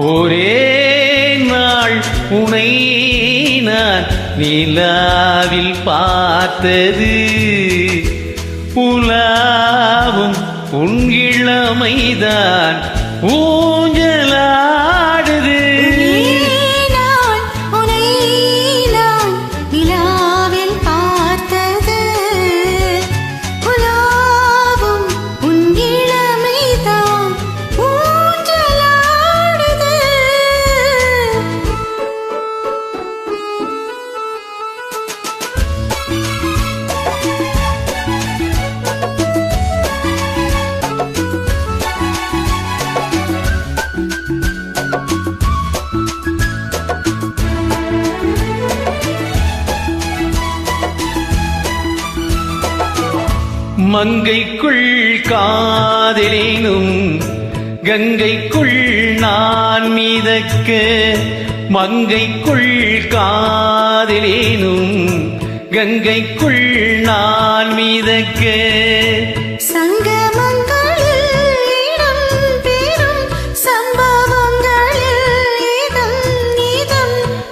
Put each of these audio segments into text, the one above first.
ஒரே நாள் உனை நான் நிலாவில் பார்த்தது புலாவும் உன் இளமைதான் ஊஞ்சலாடுது. மங்கைக்குள் காதலினும் கங்கைக்குள் நான் மிதக்க, மங்கைக்குள் காதலினும் கங்கைக்குள் நான் மிதக்க,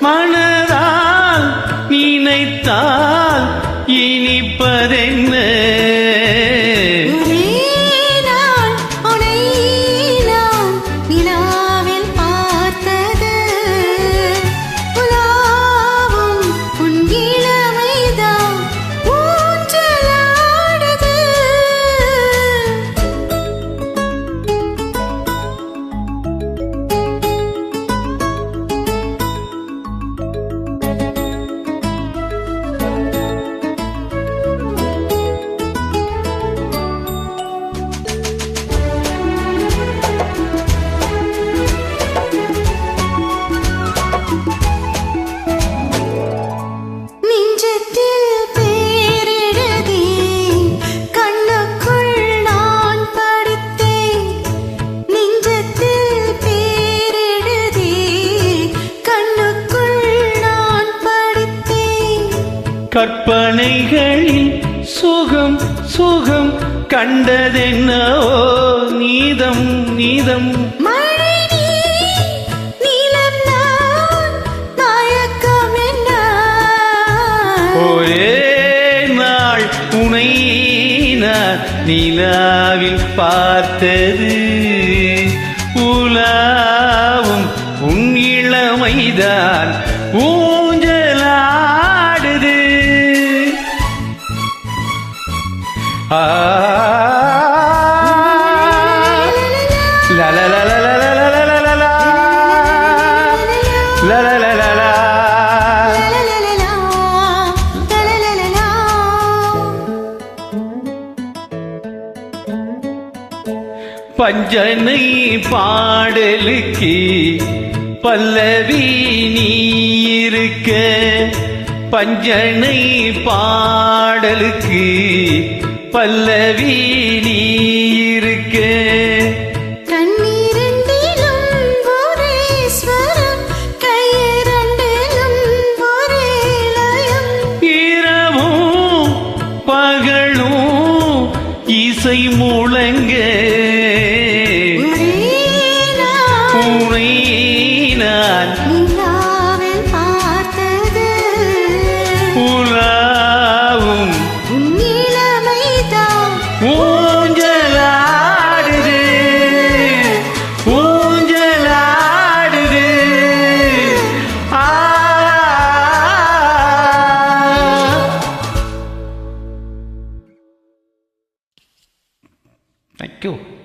மனதால் நினைத்தால் இனிப்பதென்ன, கற்பனைகளில் சுகம் சுகம் கண்டதென்னவோ நீதம் நீதம், ஒரே நாள் உனை நான் நிலாவில் பார்த்தது உலாவும் உன் இளமைதான் ஊஞ்சலாடுது. லா லா லா லா லா லா லா லா லா லா லா லா லா. பஞ்சனை பாடலுக்கு பல்லவி நீ இருக்க, பஞ்சனை பாடலுக்கு பல்லவி நீ இருக்க, இரவும் பகலும் இசை முழங்க, உனை நான் உலாவும் ஊஞ்சலாடுது ஊஞ்சலாடுது. Thank you.